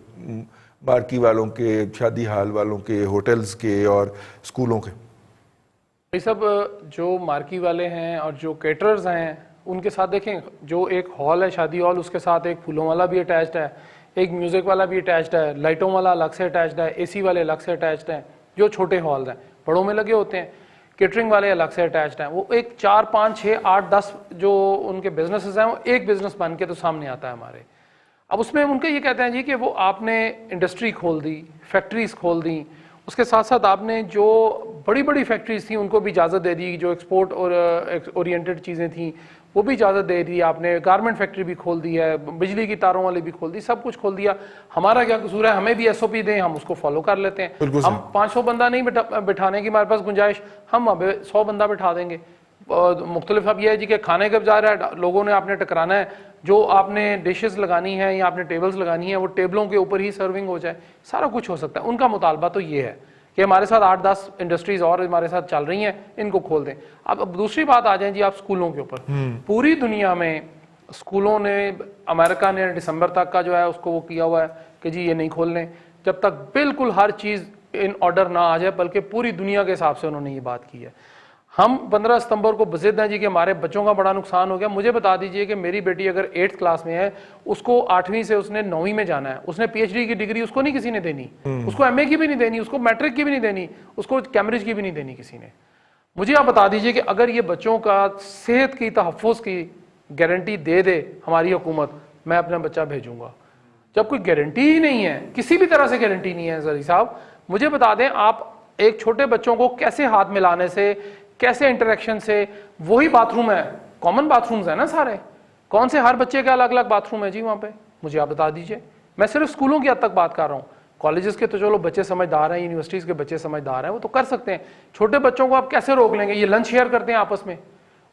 مارکی والوں کے، شادی ہال والوں کے، ہوٹلز کے اور اسکولوں کے؟ یہ سب جو مارکی والے ہیں اور جو کیٹررز ہیں ان کے ساتھ دیکھیں، جو ایک ہال ہے شادی ہال، اس کے ساتھ ایک پھولوں والا بھی اٹیچڈ ہے، ایک میوزک والا بھی اٹیچڈ ہے، لائٹوں والا الگ سے اٹیچڈ ہے، اے سی والے الگ سے اٹیچڈ ہیں. جو چھوٹے ہالز ہیں بڑوں میں لگے ہوتے ہیں، کیٹرنگ والے الگ سے اٹیچڈ ہیں. وہ ایک 4 5 6 8 10 جو ان کے بزنسز ہیں وہ ایک بزنس بن کے تو سامنے آتا ہے ہمارے. اب اس میں ان کا یہ کہتے ہیں جی کہ وہ آپ نے انڈسٹری کھول دی، فیکٹریز کھول دیں، اس کے ساتھ ساتھ آپ نے جو بڑی بڑی فیکٹریز تھیں ان کو بھی اجازت دے دی، جو ایکسپورٹ اور اورینٹڈ چیزیں تھیں وہ بھی اجازت دے دی آپ نے. گارمنٹ فیکٹری بھی کھول دی ہے، بجلی کی تاروں والی بھی کھول دی، سب کچھ کھول دیا. ہمارا کیا قصور ہے؟ ہمیں بھی ایس او پی دیں، ہم اس کو فالو کر لیتے ہیں. ہم 500 بندہ نہیں بٹھانے کی ہمارے پاس گنجائش، ہم 100 بندہ بٹھا دیں گے. مختلف اب یہ ہے جی کہ کھانے کا جا رہا ہے، لوگوں نے آپ نے ٹکرانا ہے، جو آپ نے ڈشز لگانی ہے یا آپ نے ٹیبلز لگانی ہے وہ ٹیبلوں کے اوپر ہی سرونگ ہو جائے. سارا کچھ ہو سکتا ہے. ان کا مطالبہ تو یہ ہے کہ ہمارے ساتھ 8 10 انڈسٹریز اور ہمارے ساتھ چل رہی ہیں، ان کو کھول دیں. اب دوسری بات آ جائیں جی آپ اسکولوں کے اوپر. پوری دنیا میں اسکولوں نے، امریکہ نے دسمبر تک کا جو ہے اس کو وہ کیا ہوا ہے کہ جی یہ نہیں کھولنے جب تک بالکل ہر چیز ان آرڈر نہ آ جائے، بلکہ پوری دنیا کے حساب سے انہوں نے یہ بات کی ہے. ہم 15 ستمبر کو بضد ہیں جی کہ ہمارے بچوں کا بڑا نقصان ہو گیا. مجھے بتا دیجئے کہ میری بیٹی اگر 8th کلاس میں ہے، اس کو 8ویں سے اس نے 9ویں میں جانا ہے، اس نے پی ایچ ڈی کی ڈگری اس کو نہیں کسی نے دینی، اس کو ایم اے کی بھی نہیں دینی، اس کو میٹرک کی بھی نہیں دینی، اس کو کیمبرج کی بھی نہیں دینی کسی نے. مجھے آپ بتا دیجئے کہ اگر یہ بچوں کا صحت کی تحفظ کی گارنٹی دے دے ہماری حکومت، میں اپنا بچہ بھیجوں گا. جب کوئی گارنٹی ہی نہیں ہے، کسی بھی طرح سے گارنٹی نہیں ہے زری صاحب، مجھے بتا دیں آپ ایک چھوٹے بچوں کو کیسے ہاتھ ملانے سے، کیسے انٹریکشن سے، وہی باتھ روم ہے، کامن باتھ رومز ہیں نا سارے، کون سے ہر بچے کے الگ الگ باتھ روم ہے جی وہاں پہ؟ مجھے آپ بتا دیجئے. میں صرف اسکولوں کی حد تک بات کر رہا ہوں. کالجز کے تو چلو بچے سمجھدار ہیں، یونیورسٹیز کے بچے سمجھدار ہیں، وہ تو کر سکتے ہیں. چھوٹے بچوں کو آپ کیسے روک لیں گے؟ یہ لنچ شیئر کرتے ہیں آپس میں،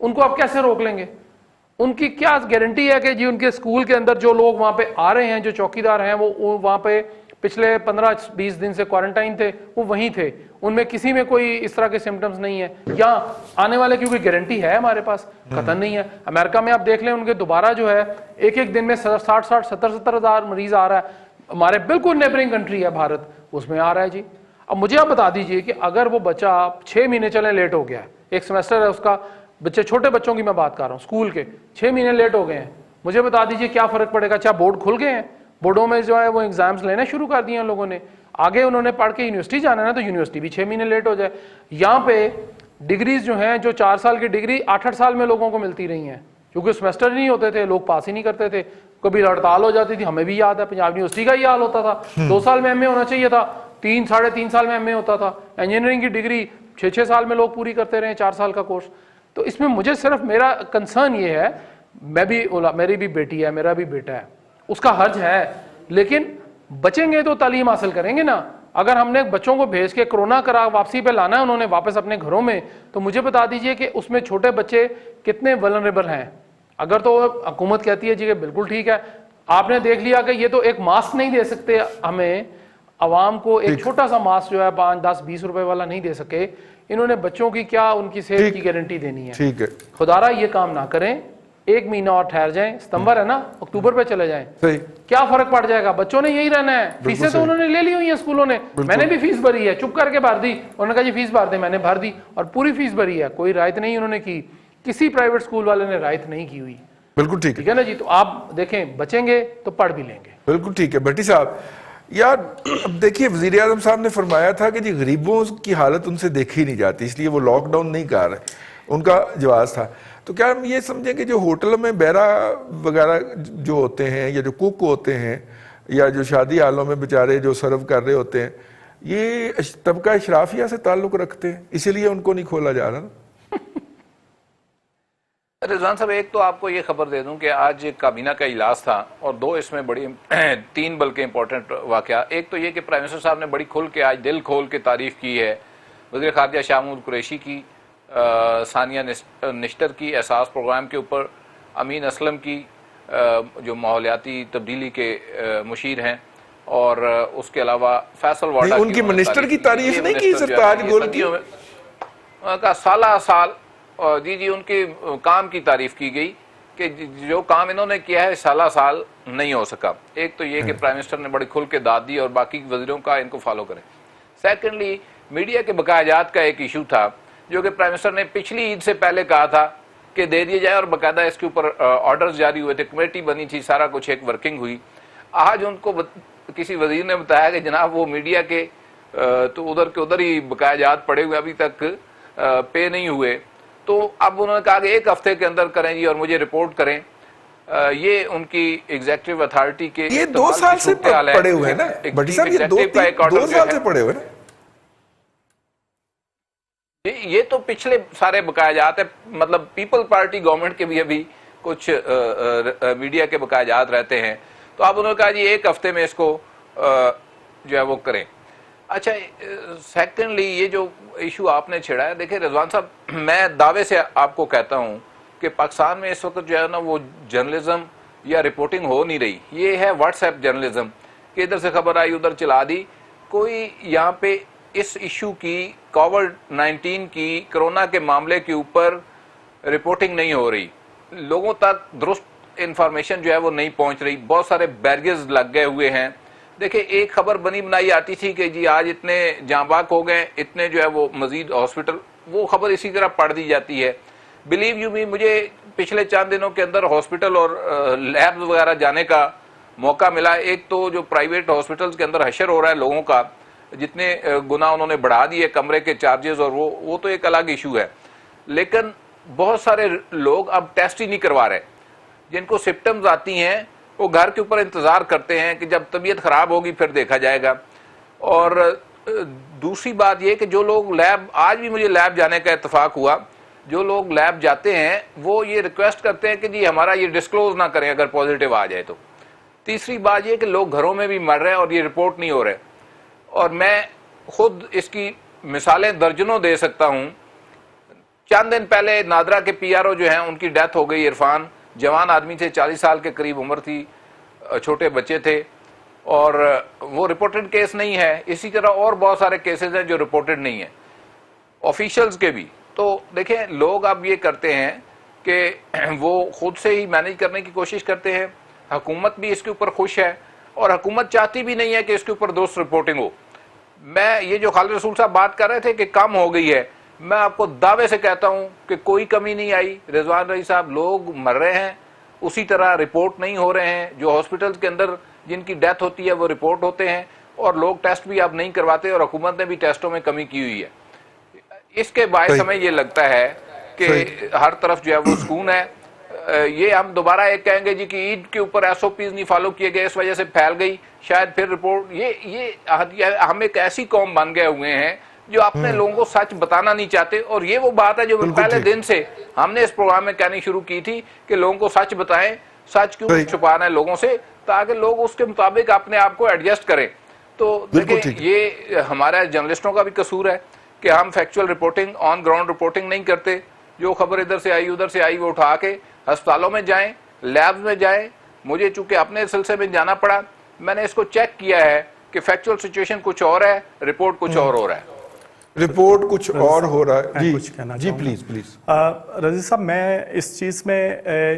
ان کو آپ کیسے روک لیں گے؟ ان کی کیا گارنٹی ہے کہ جی ان کے اسکول کے اندر جو لوگ وہاں پہ آ رہے ہیں، جو چوکیدار ہیں، وہ وہاں پہ پچھلے 15-20 دن سے کوارنٹائن تھے، وہ وہیں تھے، ان میں کسی میں کوئی اس طرح کے سمٹمز نہیں ہیں، یا آنے والے کی کوئی گارنٹی ہے ہمارے پاس؟ قطعاً نہیں ہے. امریکہ میں آپ دیکھ لیں ان کے دوبارہ جو ہے ایک دن میں 60-70 ہزار مریض آ رہا ہے. ہمارے بالکل نیبرنگ کنٹری ہے بھارت، اس میں آ رہا ہے جی. اب مجھے آپ بتا دیجئے کہ اگر وہ بچہ 6 مہینے چلیں لیٹ ہو گیا ہے، ایک سیمسٹر ہے اس کا، بچے چھوٹے بچوں کی میں بات کر رہا ہوں، اسکول کے 6 مہینے لیٹ ہو گئے ہیں، مجھے بتا دیجئے کیا فرق پڑے گا؟ چاہے بورڈ کھل گئے ہیں، بورڈوں میں جو ہے وہ ایگزامز لینا شروع کر دیے ان لوگوں نے، آگے انہوں نے پڑھ کے یونیورسٹی جانا ہے نا، تو یونیورسٹی بھی 6 مہینے لیٹ ہو جائے. یہاں پہ ڈگریز جو ہیں، جو 4 سال کی ڈگری 8 سال میں لوگوں کو ملتی رہی ہیں، کیونکہ سیمسٹر نہیں ہوتے تھے، لوگ پاس ہی نہیں کرتے تھے. کبھی ہڑتال ہو جاتی تھی, ہمیں بھی یاد ہے پنجاب یونیورسٹی کا یہ حال ہوتا تھا, 2 سال میں ایم اے ہونا چاہیے تھا, 3-3.5 سال میں ایم اے ہوتا تھا. انجینئرنگ کی ڈگری 6 سال میں لوگ پوری کرتے رہے, 4 سال کا کورس. تو اس میں مجھے صرف میرا کنسرن یہ ہے, میری بھی بیٹی ہے, میرا بھی بیٹا ہے, اس کا حرج ہے, لیکن بچیں گے تو تعلیم حاصل کریں گے نا. اگر ہم نے بچوں کو بھیج کے کرونا کرا واپسی پہ لانا ہے انہوں نے واپس اپنے گھروں میں, تو مجھے بتا دیجئے کہ اس میں چھوٹے بچے کتنے ولنریبل ہیں. اگر تو حکومت کہتی ہے جی کہ بالکل ٹھیک ہے, آپ نے دیکھ لیا کہ یہ تو ایک ماسک نہیں دے سکتے ہمیں, عوام کو ایک چھوٹا سا ماسک جو ہے 5-10-20 روپے والا نہیں دے سکے, انہوں نے بچوں کی کیا ان کی صحت کی گارنٹی دینی ہے. ٹھیک ہے, خدا رہا یہ کام نہ کریں, 1 مہینہ اور ٹھہر جائیں, ستمبر ہے نا, اکتوبر پہ چلے جائیں, صحیح, کیا فرق پڑ جائے گا. بچوں نے یہی رہنا ہے, فیسیں تو انہوں نے لے لی ہوئی ہیں اسکولوں نے, میں نے بھی فیس بھری ہے, چپ کر کے بھر دی, انہوں نے کہا جی فیس بھر دیں, میں نے بھر دی اور پوری فیس بھری ہے, کوئی رعایت نہیں انہوں نے کی, کسی پرائیویٹ اسکول والے نے رعایت نہیں کی ہوئی. بالکل ٹھیک ٹھیک ہے نا جی, تو آپ دیکھیں بچیں گے تو پڑھ بھی لیں گے. بالکل ٹھیک ہے. بھٹی صاحب یار اب دیکھیے, وزیر اعظم صاحب نے فرمایا تھا کہ جی غریبوں کی حالت ان سے دیکھی نہیں جاتی, اس لیے وہ لاک ڈاؤن نہیں کر رہے, ان کا جواز تھا. تو کیا ہم یہ سمجھیں کہ جو ہوٹل میں بیرا وغیرہ جو ہوتے ہیں, یا جو کوک ہوتے ہیں, یا جو شادی حالوں میں بیچارے جو سرو کر رہے ہوتے ہیں, یہ طبقہ اشرافیہ سے تعلق رکھتے ہیں, اسی لیے ان کو نہیں کھولا جا رہا نا؟ رضوان صاحب, ایک تو آپ کو یہ خبر دے دوں کہ آج کابینہ کا اجلاس تھا, اور 2 اس میں بڑی 3 بلکہ امپورٹنٹ واقعہ. ایک تو یہ کہ پرائم منسٹر صاحب نے بڑی کھل کے آج دل کھول کے تعریف کی ہے وزیر خارجہ شاہ محمود قریشی کی, ثانیہ نشتر کی احساس پروگرام کے اوپر, امین اسلم کی جو ماحولیاتی تبدیلی کے مشیر ہیں, اور اس کے علاوہ فیصل واڈا ان کی منسٹر کی تعریف نہیں کی سرتاج گول کی کا سالہ سال, جی ان کے کام کی تعریف کی گئی کہ جو کام انہوں نے کیا ہے سالہ سال نہیں ہو سکا. ایک تو یہ کہ پرائم منسٹر نے بڑی کھل کے داد دی, اور باقی وزیروں کا ان کو فالو کریں. سیکنڈلی, میڈیا کے بقایا جات کا ایک ایشو تھا جو کہ پرائم منسٹر نے پچھلی عید سے پہلے کہا تھا کہ دے دیا جائے, اور باقاعدہ اس کے اوپر آرڈرز جاری ہوئے تھے, کمیٹی بنی تھی, سارا کچھ ایک ورکنگ ہوئی. آج ان کو کسی وزیر نے بتایا کہ جناب وہ میڈیا کے تو ادھر کے ادھر ہی بقایا جات پڑے ہوئے, ابھی تک پے نہیں ہوئے. تو اب انہوں نے کہا کہ 1 ہفتے کے اندر کریں جی اور مجھے رپورٹ کریں. یہ ان کی ایگزیکٹو اتھارٹی کے یہ 2 سال سے پڑے ہوئے ہیں نا بھٹی صاحب, یہ 2 سال سے پڑے ہوئے نا. یہ تو پچھلے سارے بقایا جات ہیں, مطلب پیپل پارٹی گورنمنٹ کے بھی ابھی کچھ میڈیا کے بقایا جات رہتے ہیں. تو اب انہوں نے کہا جی 1 ہفتے میں اس کو جو ہے وہ کریں. اچھا, سیکنڈلی یہ جو ایشو آپ نے چھیڑا ہے, دیکھیں رضوان صاحب, میں دعوے سے آپ کو کہتا ہوں کہ پاکستان میں اس وقت جو ہے نا وہ جرنلزم یا رپورٹنگ ہو نہیں رہی. یہ ہے واٹس ایپ جرنلزم کہ ادھر سے خبر آئی ادھر چلا دی. کوئی یہاں پہ اس ایشو کی, کووڈ-19 کی, کرونا کے معاملے کے اوپر رپورٹنگ نہیں ہو رہی, لوگوں تک درست انفارمیشن جو ہے وہ نہیں پہنچ رہی, بہت سارے بیریئرز لگ گئے ہوئے ہیں. دیکھیں, ایک خبر بنی بنائی آتی تھی کہ جی آج اتنے جاں باک ہو گئے, اتنے جو ہے وہ مزید ہاسپٹل, وہ خبر اسی طرح پڑھ دی جاتی ہے. بلیو یو می, مجھے پچھلے چند دنوں کے اندر ہاسپٹل اور لیبز وغیرہ جانے کا موقع ملا. ایک تو جو پرائیویٹ ہاسپٹلز کے اندر حشر ہو رہا ہے لوگوں کا, جتنے گنا انہوں نے بڑھا دیے کمرے کے چارجز, اور وہ تو ایک الگ ایشو ہے. لیکن بہت سارے لوگ اب ٹیسٹ ہی نہیں کروا رہے, جن کو سمپٹمز آتی ہیں وہ گھر کے اوپر انتظار کرتے ہیں کہ جب طبیعت خراب ہوگی پھر دیکھا جائے گا. اور دوسری بات یہ کہ جو لوگ لیب, آج بھی مجھے لیب جانے کا اتفاق ہوا, جو لوگ لیب جاتے ہیں وہ یہ ریکویسٹ کرتے ہیں کہ جی ہمارا یہ ڈسکلوز نہ کریں اگر پازیٹیو آ جائے تو. تیسری بات یہ کہ لوگ گھروں میں بھی مر رہے ہیں اور یہ رپورٹ نہیں ہو رہے. اور میں خود اس کی مثالیں درجنوں دے سکتا ہوں. چند دن پہلے نادرا کے پی آر او جو ہیں ان کی ڈیتھ ہو گئی. عرفان جوان آدمی تھے, 40 سال کے قریب عمر تھی, چھوٹے بچے تھے, اور وہ رپورٹڈ کیس نہیں ہے. اسی طرح اور بہت سارے کیسز ہیں جو رپورٹڈ نہیں ہیں, آفیشلز کے بھی. تو دیکھیں, لوگ اب یہ کرتے ہیں کہ وہ خود سے ہی مینیج کرنے کی کوشش کرتے ہیں. حکومت بھی اس کے اوپر خوش ہے, اور حکومت چاہتی بھی نہیں ہے کہ اس کے اوپر درست رپورٹنگ ہو. میں یہ جو خالد رسول صاحب بات کر رہے تھے کہ کم ہو گئی ہے, میں آپ کو دعوے سے کہتا ہوں کہ کوئی کمی نہیں آئی. رضوان رئی صاحب, لوگ مر رہے ہیں, اسی طرح رپورٹ نہیں ہو رہے ہیں. جو ہاسپٹلز کے اندر جن کی ڈیتھ ہوتی ہے وہ رپورٹ ہوتے ہیں, اور لوگ ٹیسٹ بھی اب نہیں کرواتے, اور حکومت نے بھی ٹیسٹوں میں کمی کی ہوئی ہے. اس کے باعث ہمیں یہ لگتا ہے کہ ہر طرف جو ہے وہ سکون ہے. یہ ہم دوبارہ ایک کہیں گے جی کہ عید کے اوپر SOPs نہیں فالو کیے گئے، اس وجہ سے پھیل گئی، شاید پھر رپورٹ، یہ ہم ایک ایسی قوم بن گئے ہوئے ہیں جو اپنے لوگوں کو سچ بتانا نہیں چاہتے، اور یہ وہ بات ہے جو پہلے دن سے ہم نے اس پروگرام میں کہنی شروع کی تھی کہ لوگوں کو سچ بتائیں، سچ کیوں چھپانا ہے لوگوں سے، تاکہ لوگ اس کے مطابق اپنے آپ کو ایڈجسٹ کریں۔ تو دیکھیں یہ ہمارا جرنلسٹوں کا بھی قصور ہے کہ ہم factual reporting, on ground reporting نہیں کرتے، جو خبر ادھر سے آئی ادھر سے آئی وہ اٹھا کے ہسپتالوں میں جائیں، لیبز میں جائیں۔ مجھے چونکہ اپنے سلسلے میں جانا پڑا، میں نے اس کو چیک کیا ہے کہ فیکچول سچویشن کچھ اور ہے، رپورٹ کچھ اور ہو رہا ہے، رپورٹ کچھ اور ہو رہا ہے۔ کچھ کہنا جی پلیز پلیز۔ رضی صاحب، میں اس چیز میں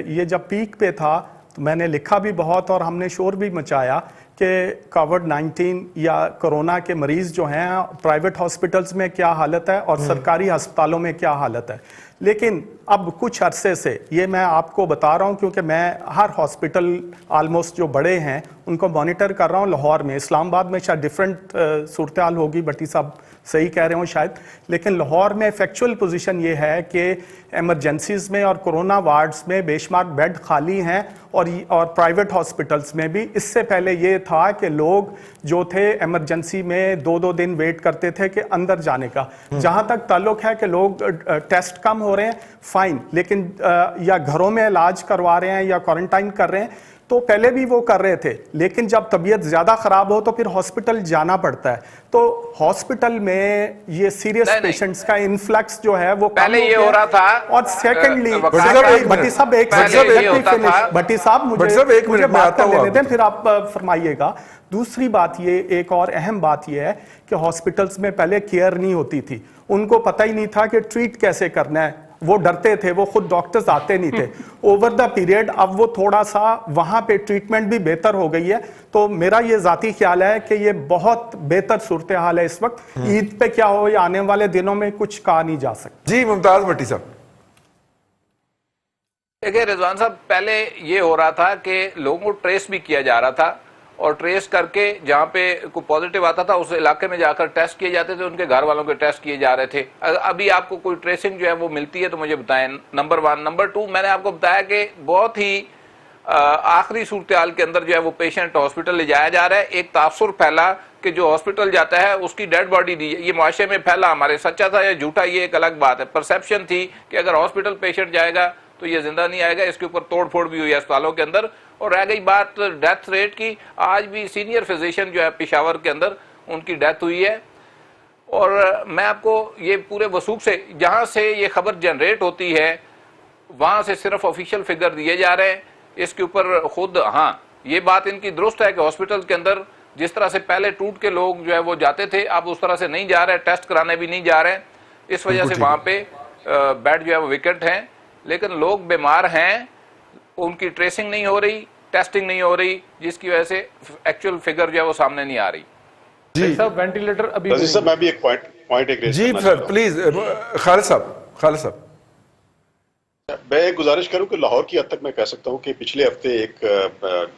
یہ جب پیک پہ تھا تو میں نے لکھا بھی بہت اور ہم نے شور بھی مچایا کہ کووڈ-19 یا کرونا کے مریض جو ہیں پرائیویٹ ہاسپٹلز میں کیا حالت ہے اور سرکاری ہسپتالوں میں کیا حالت ہے۔ لیکن اب کچھ عرصے سے یہ میں آپ کو بتا رہا ہوں کیونکہ میں ہر ہاسپٹل آلموسٹ جو بڑے ہیں ان کو مانیٹر کر رہا ہوں۔ لاہور میں، اسلام آباد میں شاید ڈیفرنٹ صورتحال ہوگی، بٹی صاحب صحیح کہہ رہے ہوں شاید، لیکن لاہور میں فیکچول پوزیشن یہ ہے کہ ایمرجنسیز میں اور کرونا وارڈز میں بے شمار بیڈ خالی ہیں، اور پرائیویٹ ہاسپٹلز میں بھی۔ اس سے پہلے یہ تھا کہ لوگ جو تھے ایمرجنسی میں 2 دن ویٹ کرتے تھے کہ اندر جانے کا۔ جہاں تک تعلق ہے کہ لوگ ٹیسٹ کم ہو رہے ہیں، فائن، لیکن یا گھروں میں علاج کروا رہے ہیں یا کوارنٹائن کر رہے ہیں، تو پہلے بھی وہ کر رہے تھے، لیکن جب طبیعت زیادہ خراب ہو تو پھر ہاسپٹل جانا پڑتا ہے۔ تو ہاسپٹل میں یہ سیریس پیشنٹس کا انفلکس جو ہے وہ پہلے یہ ہو رہا تھا، اور سیکنڈلی بٹی صاحب مجھے بات کر لینے دیں پھر آپ فرمائیے گا۔ دوسری بات یہ، ایک اور اہم بات یہ ہے کہ ہاسپٹلز میں پہلے کیئر نہیں ہوتی تھی، ان کو پتہ ہی نہیں تھا کہ ٹریٹ کیسے کرنا ہے، وہ ڈرتے تھے، وہ خود ڈاکٹرز آتے نہیں تھے۔ اوور دا پیریڈ اب وہ تھوڑا سا وہاں پہ ٹریٹمنٹ بھی بہتر ہو گئی ہے، تو میرا یہ ذاتی خیال ہے کہ یہ بہت بہتر صورتحال ہے اس وقت۔ عید پہ کیا ہو یا آنے والے دنوں میں کچھ کہا نہیں جا سکتا۔ جی ممتاز بھٹی صاحب۔ دیکھیں رضوان صاحب، پہلے یہ ہو رہا تھا کہ لوگوں کو ٹریس بھی کیا جا رہا تھا، اور ٹریس کر کے جہاں پہ کوئی پازیٹیو آتا تھا اس علاقے میں جا کر ٹیسٹ کیے جاتے تھے، ان کے گھر والوں کے ٹیسٹ کیے جا رہے تھے۔ ابھی آپ کو کوئی ٹریسنگ جو ہے وہ ملتی ہے تو مجھے بتائیں، نمبر 1۔ نمبر 2، میں نے آپ کو بتایا کہ بہت ہی آخری صورتحال کے اندر جو ہے وہ پیشنٹ ہاسپٹل لے جایا جا رہا ہے۔ ایک تاثر پھیلا کہ جو ہاسپٹل جاتا ہے اس کی ڈیڈ باڈی دی، یہ معاشرے میں پھیلا، ہمارے سچا تھا یا جھوٹا یہ ایک الگ بات ہے۔ پرسیپشن تھی کہ اگر ہاسپٹل پیشنٹ جائے گا تو یہ زندہ نہیں آئے گا، اس کے اوپر توڑ پھوڑ بھی ہوئی اسپتالوں کے اندر۔ اور رہ گئی بات ڈیتھ ریٹ کی، آج بھی سینئر فزیشین جو ہے پشاور کے اندر ان کی ڈیتھ ہوئی ہے، اور میں آپ کو یہ پورے وثوق سے، جہاں سے یہ خبر جنریٹ ہوتی ہے وہاں سے صرف آفیشیل فگر دیے جا رہے ہیں۔ اس کے اوپر خود ہاں یہ بات ان کی درست ہے کہ ہاسپٹل کے اندر جس طرح سے پہلے ٹوٹ کے لوگ جو ہے وہ جاتے تھے، اب اس طرح سے نہیں جا رہے، ٹیسٹ کرانے بھی نہیں جا رہے، اس وجہ سے وہاں پہ بیڈ جو ہے وہ ویکنٹ ہیں، لیکن لوگ بیمار ہیں، ان کی ٹریسنگ نہیں ہو رہی، ٹیسٹنگ نہیں ہو رہی، جس کی وجہ سے ایکچوئل فگر جو ہے وہ سامنے نہیں آ رہی۔ جی صاحب وینٹیلیٹر ابھی رضی صاحب، میں بھی ایک پوائنٹ ریز جی کرنا سر چاہتا ہوں۔ پلیز، خالد صاحب۔ میں ایک گزارش کروں کہ لاہور کی حد تک میں کہہ سکتا ہوں کہ پچھلے ہفتے ایک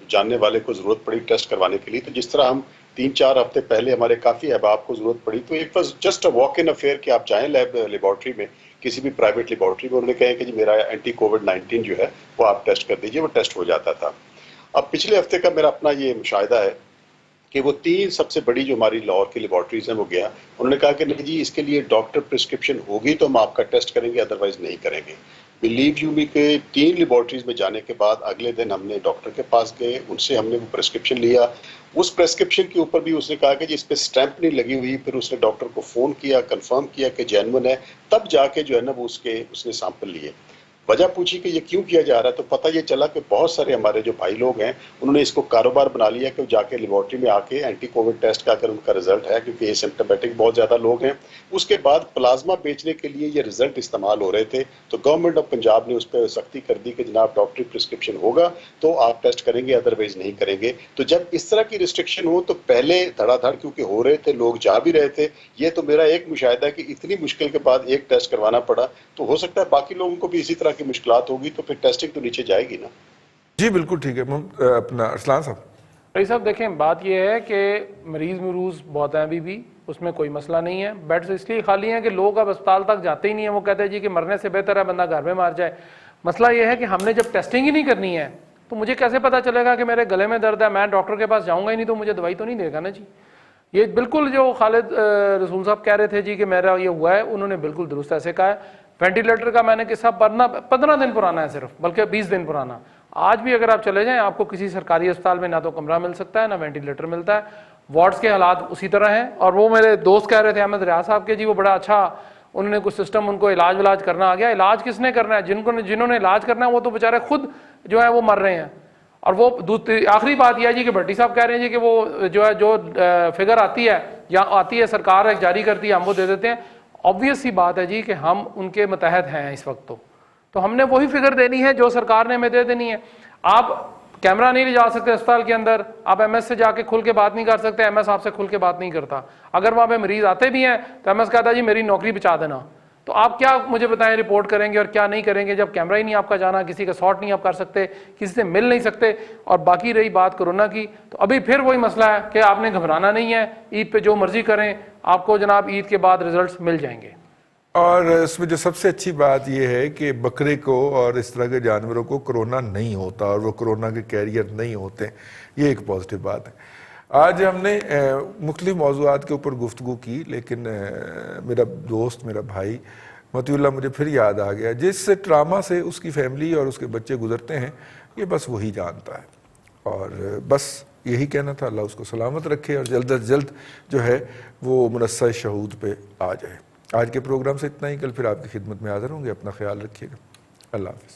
جاننے والے کو ضرورت پڑی ٹیسٹ کروانے کے لیے، تو جس طرح ہم 3-4 ہفتے پہلے ہمارے کافی احباب کو ضرورت پڑی، تو ایک was just a walk in affair کہ آپ جائیں لیبارٹری میں، کسی بھی پرائیویٹ لیبارٹری میں، انہوں نے کہا کہ جی میرا اینٹی کووڈ-19 جو ہے وہ آپ ٹیسٹ کر دیجئے، وہ ٹیسٹ ہو جاتا تھا۔ اب پچھلے ہفتے کا میرا اپنا یہ مشاہدہ ہے کہ وہ 3 سب سے بڑی جو ہماری لاہور کی لیبارٹریز ہیں وہ گیا، انہوں نے کہا کہ نہیں جی اس کے لیے ڈاکٹر پرسکرپشن ہوگی تو ہم آپ کا ٹیسٹ کریں گے، ادروائز نہیں کریں گے۔ بلیو یو می کہ 3 لیبارٹریز میں جانے کے بعد اگلے دن ہم نے ڈاکٹر کے پاس گئے، ان سے ہم نے وہ پرسکرپشن لیا، اس پرسکرپشن کے اوپر بھی اس نے کہا کہ جی اس پہ سٹیمپ نہیں لگی ہوئی، پھر اس نے ڈاکٹر کو فون کیا، کنفرم کیا کہ جینون ہے، تب جا کے جو ہے نا وہ اس نے سیمپل لیے۔ وجہ پوچھی کہ یہ کیوں کیا جا رہا ہے، تو پتہ یہ چلا کہ بہت سارے ہمارے جو بھائی لوگ ہیں انہوں نے اس کو کاروبار بنا لیا کہ جا کے لیبارٹری میں آ کے اینٹی کووڈ ٹیسٹ کا اگر ان کا رزلٹ ہے، کیونکہ یہ سمپٹمیٹک بہت زیادہ لوگ ہیں، اس کے بعد پلازما بیچنے کے لیے یہ رزلٹ استعمال ہو رہے تھے، تو گورنمنٹ آف پنجاب نے اس پہ سختی کر دی کہ جناب ڈاکٹری پرسکرپشن ہوگا تو آپ ٹیسٹ کریں گے، ادروائز نہیں کریں گے۔ تو جب اس طرح کی ریسٹرکشن ہو تو پہلے دھڑا دھڑ کیونکہ ہو رہے تھے، لوگ جا بھی رہے تھے، یہ تو میرا ایک مشاہدہ ہے کہ اتنی مشکل کے بعد ایک ٹیسٹ کروانا پڑا، تو ہو سکتا ہے باقی لوگوں کو بھی اسی طرح کی مشکلات ہوگی تو پھر ٹیسٹنگ تو نیچے جائے گی نا۔ جی بالکل ٹھیک ہے۔ اپنا ارسلان صاحب۔ رئیس صاحب دیکھیں، بات یہ ہے کہ مریض مروز بہت ہیں ابھی بھی، اس میں کوئی مسئلہ نہیں ہے، بیڈز اس لیے خالی ہیں کہ لوگ اب اسپتال تک جاتے ہی نہیں ہیں، وہ کہتے ہیں جی کہ مرنے سے بہتر ہے بندہ گھر میں مار جائے۔ مسئلہ یہ ہے کہ ہم نے جب ٹیسٹنگ ہی نہیں کرنی ہے تو مجھے کیسے پتا چلے گا کہ میرے گلے میں درد ہے؟ میں ڈاکٹر کے پاس جاؤں گا ہی نہیں تو مجھے دوائی تو نہیں دے گا نا جی. یہ بالکل جو خالد رسول صاحب کہہ رہے تھے جی کہ میرا یہ ہوا ہے, انہوں نے بالکل درست ایسے کہا ہے. وینٹیلیٹر کا میں نے قصہ 15 دن پرانا ہے صرف, بلکہ 20 دن پرانا. آج بھی اگر آپ چلے جائیں آپ کو کسی سرکاری اسپتال میں نہ تو کمرہ مل سکتا ہے نہ وینٹیلیٹر ملتا ہے. وارڈز کے حالات اسی طرح ہیں. اور وہ میرے دوست کہہ رہے تھے احمد ریاض صاحب کے جی وہ بڑا اچھا انہوں نے کچھ سسٹم ان کو علاج کرنا آ گیا. علاج کس نے کرنا ہے؟ جنہوں نے علاج کرنا ہے وہ تو بیچارے خود جو ہے وہ مر رہے ہیں. اور وہ آخری بات یہ ہے جی کہ بھٹی صاحب کہہ رہے ہیں جی کہ وہ جو ہے جو فگر آتی ہے یا آتی ہے سرکار ایک جاری کرتی ہے ہم وہ دے دیتے ہیں. آبویس سی بات ہے جی کہ ہم ان کے متحد ہیں اس وقت, تو ہم نے وہی فگر دینی ہے جو سرکار نے ہمیں دے دینی ہے. آپ کیمرہ نہیں لے جا سکتے اسپتال کے اندر, آپ ایم ایس سے جا کے کھل کے بات نہیں کر سکتے, ایم ایس آپ سے کھل کے بات نہیں کرتا. اگر وہاں پہ مریض آتے بھی ہیں تو ایم ایس کہتا ہے جی میری نوکری بچا دینا. تو آپ کیا مجھے بتائیں رپورٹ کریں گے اور کیا نہیں کریں گے جب کیمرہ ہی نہیں آپ کا جانا, کسی کا سارٹ نہیں آپ کر سکتے, کسی سے مل نہیں سکتے. اور باقی رہی بات کورونا کی, تو ابھی پھر وہی مسئلہ ہے کہ آپ نے گھبرانا نہیں ہے, عید پہ جو مرضی کریں, آپ کو جناب عید کے بعد ریزلٹس مل جائیں گے. اور اس میں جو سب سے اچھی بات یہ ہے کہ بکرے کو اور اس طرح کے جانوروں کو کرونا نہیں ہوتا اور وہ کرونا کے کیریئر نہیں ہوتے, یہ ایک پازیٹیو بات ہے. آج ہم نے مختلف موضوعات کے اوپر گفتگو کی, لیکن میرا دوست میرا بھائی متی اللہ مجھے پھر یاد آ گیا, جس ٹراما سے اس کی فیملی اور اس کے بچے گزرتے ہیں یہ بس وہی جانتا ہے. اور بس یہی کہنا تھا, اللہ اس کو سلامت رکھے اور جلد از جلد جو ہے وہ منصہ شہود پہ آ جائے. آج کے پروگرام سے اتنا ہی, کل پھر آپ کی خدمت میں حاضر ہوں گے. اپنا خیال رکھیے گا. اللہ حافظ.